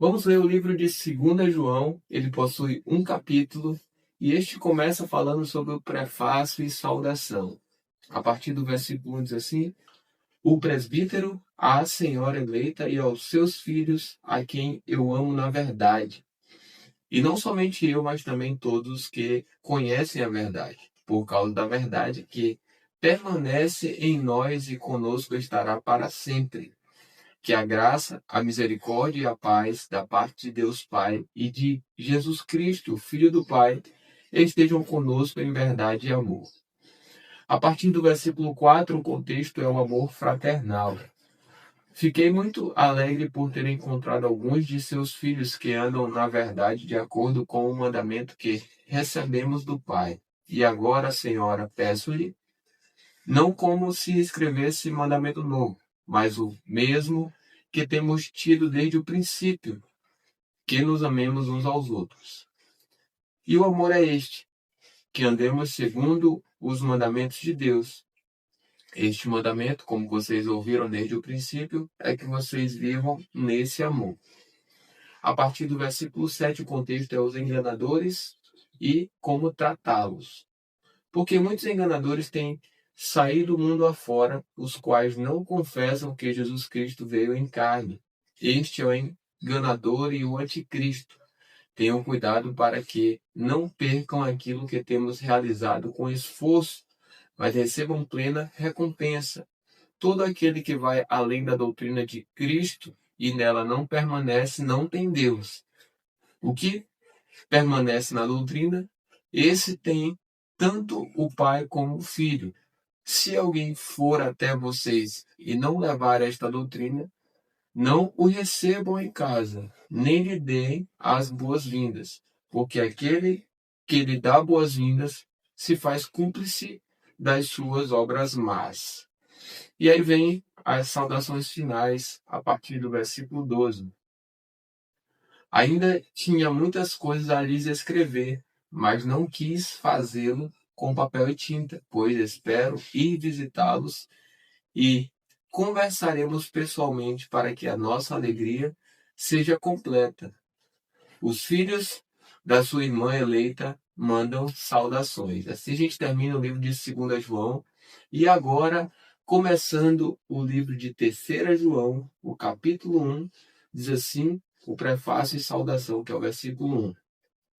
Vamos ler o livro de 2 João. Ele possui um capítulo e este começa falando sobre o prefácio e saudação. A partir do versículo 1 diz assim: o presbítero, à senhora eleita e aos seus filhos, a quem eu amo na verdade. E não somente eu, mas também todos que conhecem a verdade, por causa da verdade que permanece em nós e conosco estará para sempre. Que a graça, a misericórdia e a paz da parte de Deus Pai e de Jesus Cristo, Filho do Pai, estejam conosco em verdade e amor. A partir do versículo 4, o contexto é o amor fraternal. Fiquei muito alegre por ter encontrado alguns de seus filhos que andam na verdade de acordo com o mandamento que recebemos do Pai. E agora, Senhora, peço-lhe, não como se escrevesse mandamento novo, mas o mesmo que temos tido desde o princípio, que nos amemos uns aos outros. E o amor é este, que andemos segundo os mandamentos de Deus. Este mandamento, como vocês ouviram desde o princípio, é que vocês vivam nesse amor. A partir do versículo 7, o contexto é os enganadores e como tratá-los. Porque muitos enganadores têm saído do mundo afora, os quais não confessam que Jesus Cristo veio em carne. Este é o enganador e o anticristo. Tenham cuidado para que não percam aquilo que temos realizado com esforço, mas recebam plena recompensa. Todo aquele que vai além da doutrina de Cristo e nela não permanece, não tem Deus. O que permanece na doutrina, esse tem tanto o Pai como o Filho. Se alguém for até vocês e não levar esta doutrina, não o recebam em casa, nem lhe deem as boas-vindas, porque aquele que lhe dá boas-vindas se faz cúmplice das suas obras más. E aí vem as saudações finais a partir do versículo 12. Ainda tinha muitas coisas a lhes escrever, mas não quis fazê-lo com papel e tinta, pois espero ir visitá-los e conversaremos pessoalmente para que a nossa alegria seja completa. Os filhos da sua irmã eleita mandam saudações. Assim a gente termina o livro de 2 João. E agora, começando o livro de 3 João, o capítulo 1, diz assim, o prefácio e saudação, que é o versículo 1.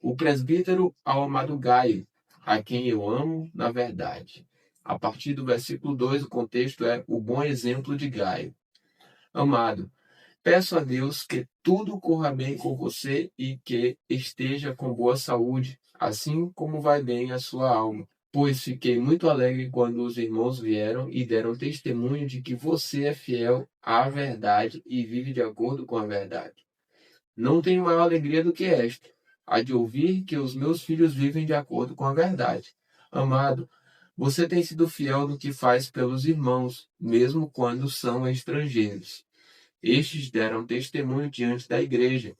O presbítero ao amado Gaio, a quem eu amo na verdade. A partir do versículo 2, o contexto é o bom exemplo de Gaio. Amado, peço a Deus que tudo corra bem com você e que esteja com boa saúde, assim como vai bem a sua alma. Pois fiquei muito alegre quando os irmãos vieram e deram testemunho de que você é fiel à verdade e vive de acordo com a verdade. Não tenho maior alegria do que esta, a de ouvir que os meus filhos vivem de acordo com a verdade. Amado, você tem sido fiel no que faz pelos irmãos, mesmo quando são estrangeiros. Estes deram testemunho diante da igreja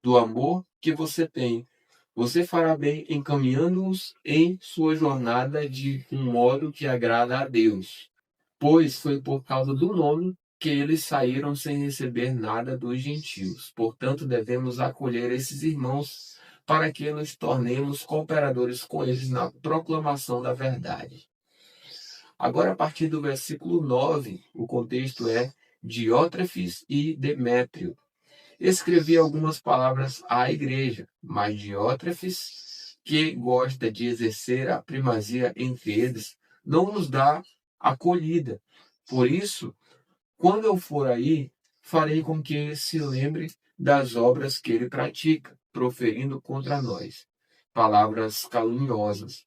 do amor que você tem. Você fará bem encaminhando-os em sua jornada de um modo que agrada a Deus, pois foi por causa do nome que eles saíram sem receber nada dos gentios. Portanto, devemos acolher esses irmãos para que nos tornemos cooperadores com eles na proclamação da verdade. Agora, a partir do versículo 9, o contexto é Diótrefes e Demétrio. Escrevi algumas palavras à igreja, mas Diótrefes, que gosta de exercer a primazia entre eles, não nos dá acolhida. Por isso, quando eu for aí, farei com que se lembre das obras que ele pratica, proferindo contra nós palavras caluniosas.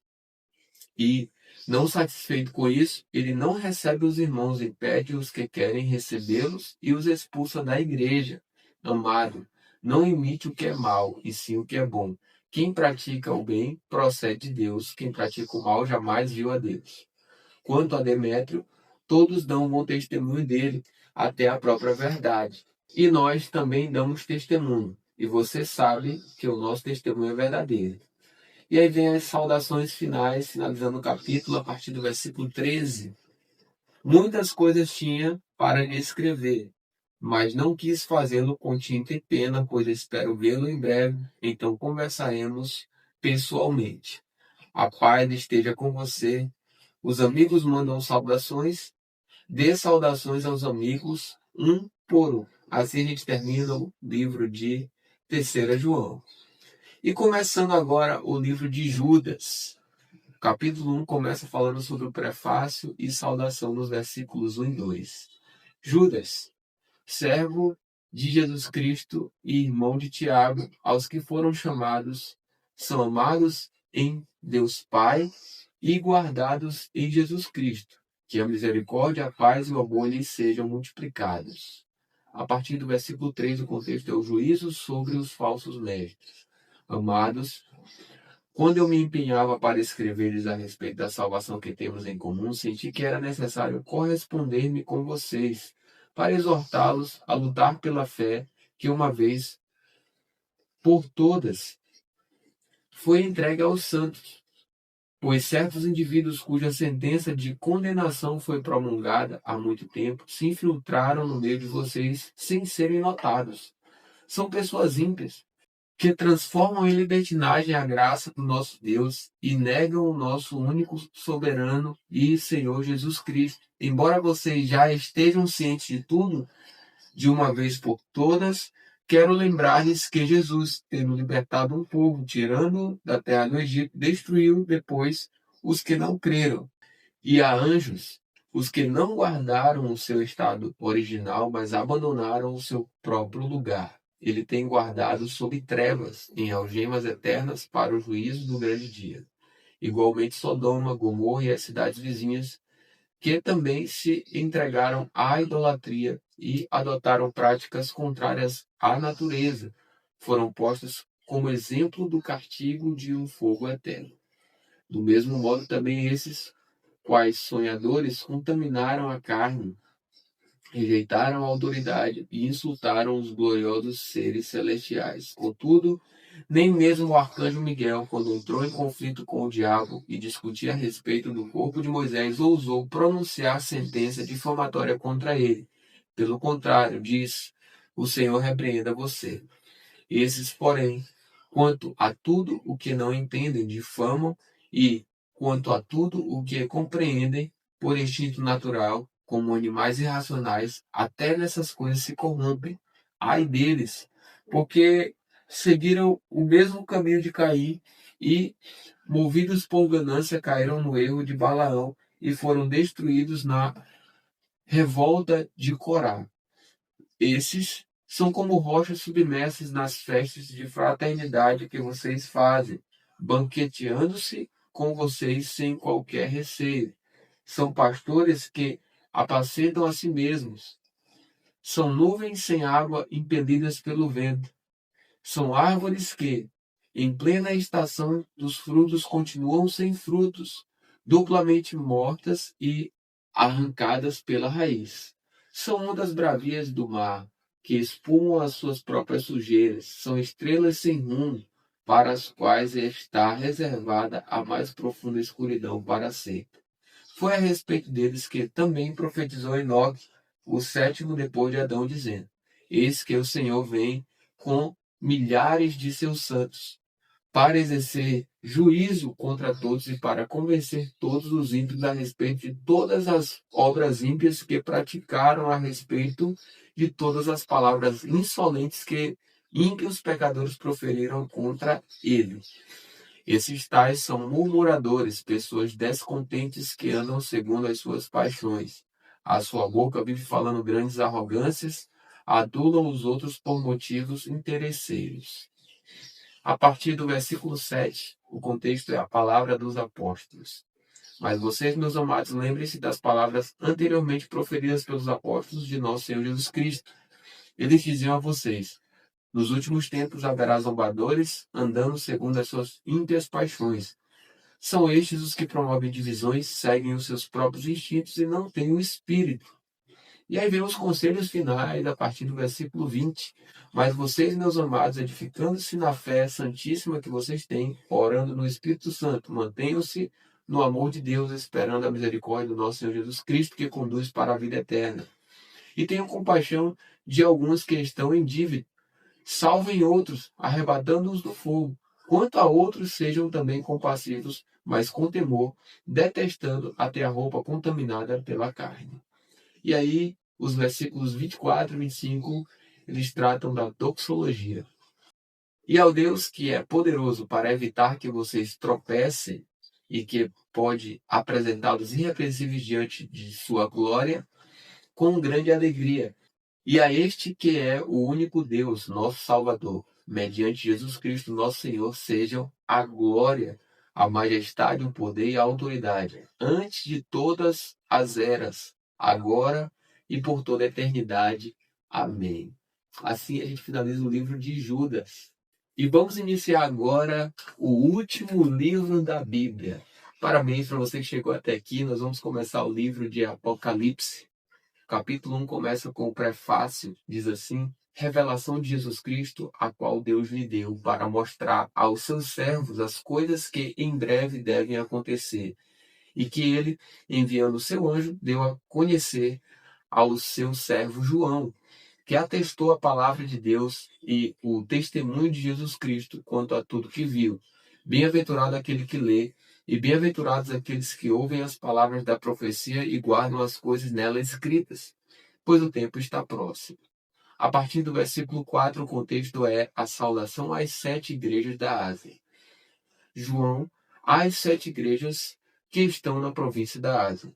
E, não satisfeito com isso, ele não recebe os irmãos, impede os que querem recebê-los e os expulsa da igreja. Amado, não imite o que é mal, e sim o que é bom. Quem pratica o bem procede de Deus, quem pratica o mal jamais viu a Deus. Quanto a Demétrio, todos dão bom testemunho dele, até a própria verdade. E nós também damos testemunho, e você sabe que o nosso testemunho é verdadeiro. E aí vem as saudações finais, finalizando o capítulo, a partir do versículo 13. Muitas coisas tinha para lhe escrever, mas não quis fazê-lo com tinta e pena, pois espero vê-lo em breve, então conversaremos pessoalmente. A paz esteja com você. Os amigos mandam saudações, dê saudações aos amigos, um por um. Assim a gente termina o livro de 3 João. E começando agora o livro de Judas. O capítulo 1 começa falando sobre o prefácio e saudação nos versículos 1 e 2. Judas, servo de Jesus Cristo e irmão de Tiago, aos que foram chamados, são amados em Deus Pai e guardados em Jesus Cristo. Que a misericórdia, a paz e o amor lhes sejam multiplicados. A partir do versículo 3, o contexto é o juízo sobre os falsos mestres. Amados, quando eu me empenhava para escrever-lhes a respeito da salvação que temos em comum, senti que era necessário corresponder-me com vocês, para exortá-los a lutar pela fé que uma vez por todas foi entregue aos santos. Pois certos indivíduos cuja sentença de condenação foi promulgada há muito tempo se infiltraram no meio de vocês sem serem notados. São pessoas ímpias, que transformam em libertinagem a graça do nosso Deus e negam o nosso único soberano e Senhor Jesus Cristo. Embora vocês já estejam cientes de tudo, de uma vez por todas, quero lembrar-lhes que Jesus, tendo libertado um povo, tirando da terra do Egito, destruiu depois os que não creram, e a anjos, os que não guardaram o seu estado original, mas abandonaram o seu próprio lugar. Ele tem guardado sob trevas, em algemas eternas, para o juízo do grande dia. Igualmente Sodoma, Gomorra e as cidades vizinhas, que também se entregaram à idolatria e adotaram práticas contrárias à natureza, foram postas como exemplo do castigo de um fogo eterno. Do mesmo modo, também esses, quais sonhadores, contaminaram a carne, rejeitaram a autoridade e insultaram os gloriosos seres celestiais. Contudo, nem mesmo o arcanjo Miguel, quando entrou em conflito com o diabo e discutia a respeito do corpo de Moisés, ousou pronunciar sentença difamatória contra ele. Pelo contrário, diz: o Senhor repreenda você. Esses, porém, quanto a tudo o que não entendem, difamam, e quanto a tudo o que compreendem por instinto natural, como animais irracionais, até nessas coisas se corrompem. Ai deles, porque seguiram o mesmo caminho de Caim e, movidos por ganância, caíram no erro de Balaão e foram destruídos na revolta de Corá. Esses são como rochas submersas nas festas de fraternidade que vocês fazem, banqueteando-se com vocês sem qualquer receio. São pastores que apacentam a si mesmos. São nuvens sem água impelidas pelo vento. São árvores que, em plena estação dos frutos, continuam sem frutos, duplamente mortas e arrancadas pela raiz. São ondas bravias do mar, que espumam as suas próprias sujeiras. São estrelas sem rumo, para as quais está reservada a mais profunda escuridão para sempre. Foi a respeito deles que também profetizou Enoque, o sétimo depois de Adão, dizendo: Eis que o Senhor vem com milhares de seus santos, para exercer juízo contra todos e para convencer todos os ímpios a respeito de todas as obras ímpias que praticaram, a respeito de todas as palavras insolentes que ímpios pecadores proferiram contra ele. Esses tais são murmuradores, pessoas descontentes que andam segundo as suas paixões. A sua boca vive falando grandes arrogâncias, adulam os outros por motivos interesseiros. A partir do versículo 7, o contexto é a palavra dos apóstolos. Mas vocês, meus amados, lembrem-se das palavras anteriormente proferidas pelos apóstolos de nosso Senhor Jesus Cristo. Eles diziam a vocês: nos últimos tempos haverá zombadores, andando segundo as suas ímpias paixões. São estes os que promovem divisões, seguem os seus próprios instintos e não têm o Espírito. E aí vem os conselhos finais, a partir do versículo 20. Mas vocês, meus amados, edificando-se na fé santíssima que vocês têm, orando no Espírito Santo, mantenham-se no amor de Deus, esperando a misericórdia do nosso Senhor Jesus Cristo, que conduz para a vida eterna. e tenham compaixão de alguns que estão em dívida. Salvem outros, arrebatando-os do fogo. Quanto a outros, sejam também compassivos, mas com temor, detestando até a roupa contaminada pela carne. E aí, os versículos 24 e 25, eles tratam da doxologia. E ao Deus que é poderoso para evitar que vocês tropecem e que pode apresentá-los irrepreensíveis diante de sua glória, com grande alegria. E a este que é o único Deus, nosso Salvador, mediante Jesus Cristo, nosso Senhor, sejam a glória, a majestade, o poder e a autoridade, antes de todas as eras, agora e por toda a eternidade. Amém. Assim a gente finaliza o livro de Judas. E vamos iniciar agora o último livro da Bíblia. Parabéns para você que chegou até aqui. Nós vamos começar o livro de Apocalipse. Capítulo 1 começa com o prefácio, diz assim: revelação de Jesus Cristo, a qual Deus lhe deu para mostrar aos seus servos as coisas que em breve devem acontecer, e que ele, enviando o seu anjo, deu a conhecer ao seu servo João, que atestou a palavra de Deus e o testemunho de Jesus Cristo quanto a tudo que viu. Bem-aventurado aquele que lê, e bem-aventurados aqueles que ouvem as palavras da profecia e guardam as coisas nela escritas, pois o tempo está próximo. A partir do versículo 4, o contexto é a saudação às 7 igrejas da Ásia. João, às 7 igrejas que estão na província da Ásia.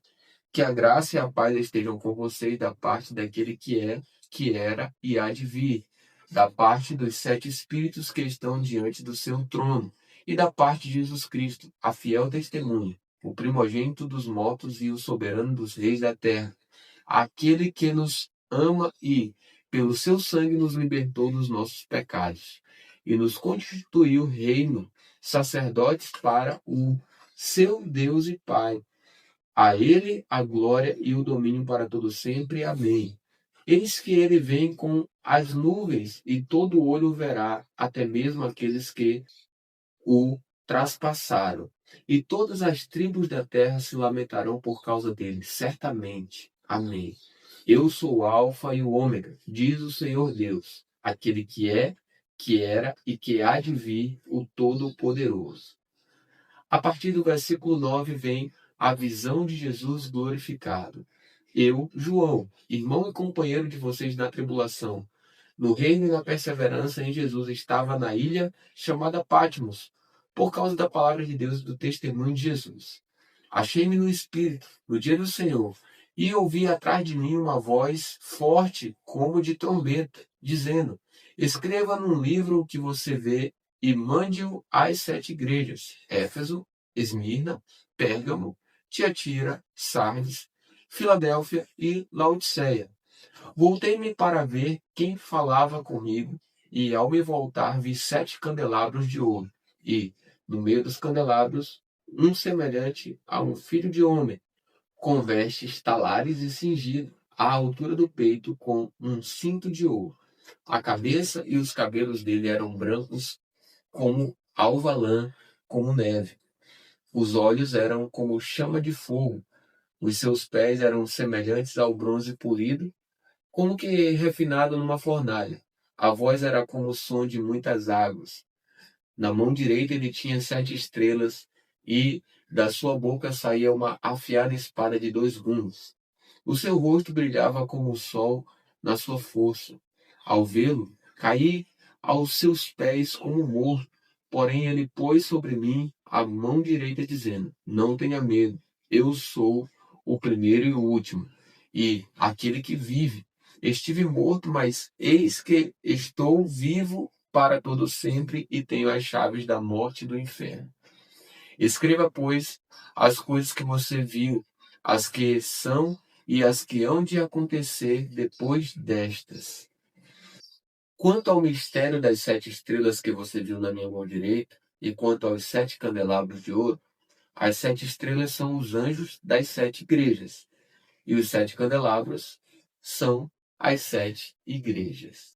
Que a graça e a paz estejam com vocês da parte daquele que é, que era e há de vir, da parte dos 7 espíritos que estão diante do seu trono, e da parte de Jesus Cristo, a fiel testemunha, o primogênito dos mortos e o soberano dos reis da terra, aquele que nos ama e, pelo seu sangue, nos libertou dos nossos pecados, e nos constituiu reino, sacerdotes para o seu Deus e Pai. A ele a glória e o domínio para todo sempre. Amém. Eis que ele vem com as nuvens, e todo olho o verá, até mesmo aqueles que o traspassaram. E todas as tribos da terra se lamentarão por causa dele, certamente. Amém. Eu sou o Alfa e o Ômega, diz o Senhor Deus, aquele que é, que era e que há de vir, o Todo-Poderoso. A partir do versículo 9 vem a visão de Jesus glorificado. Eu, João, irmão e companheiro de vocês na tribulação, no reino e na perseverança em Jesus, estava na ilha chamada Patmos, por causa da palavra de Deus e do testemunho de Jesus. Achei-me no Espírito, no dia do Senhor, e ouvi atrás de mim uma voz forte como de trombeta, dizendo: escreva num livro o que você vê e mande-o às 7 igrejas: Éfeso, Esmirna, Pérgamo, Tiatira, Sardes, Filadélfia e Laodiceia. Voltei-me para ver quem falava comigo, e ao me voltar vi 7 candelabros de ouro, e, no meio dos candelabros, um semelhante a um filho de homem, com vestes talares e cingido à altura do peito com um cinto de ouro. A cabeça e os cabelos dele eram brancos como alva lã, como neve. Os olhos eram como chama de fogo. Os seus pés eram semelhantes ao bronze polido, como que refinado numa fornalha. A voz era como o som de muitas águas. Na mão direita ele tinha 7 estrelas, e da sua boca saía uma afiada espada de 2 gumes. O seu rosto brilhava como o sol na sua força. Ao vê-lo, caí aos seus pés como morto. Porém ele pôs sobre mim a mão direita, dizendo: não tenha medo, eu sou o primeiro e o último, e aquele que vive. Estive morto, mas eis que estou vivo para todo sempre, e tenho as chaves da morte e do inferno. Escreva, pois, as coisas que você viu, as que são e as que hão de acontecer depois destas. Quanto ao mistério das 7 estrelas que você viu na minha mão direita, e quanto aos 7 candelabros de ouro, as 7 estrelas são os anjos das 7 igrejas, e os 7 candelabros são as 7 igrejas.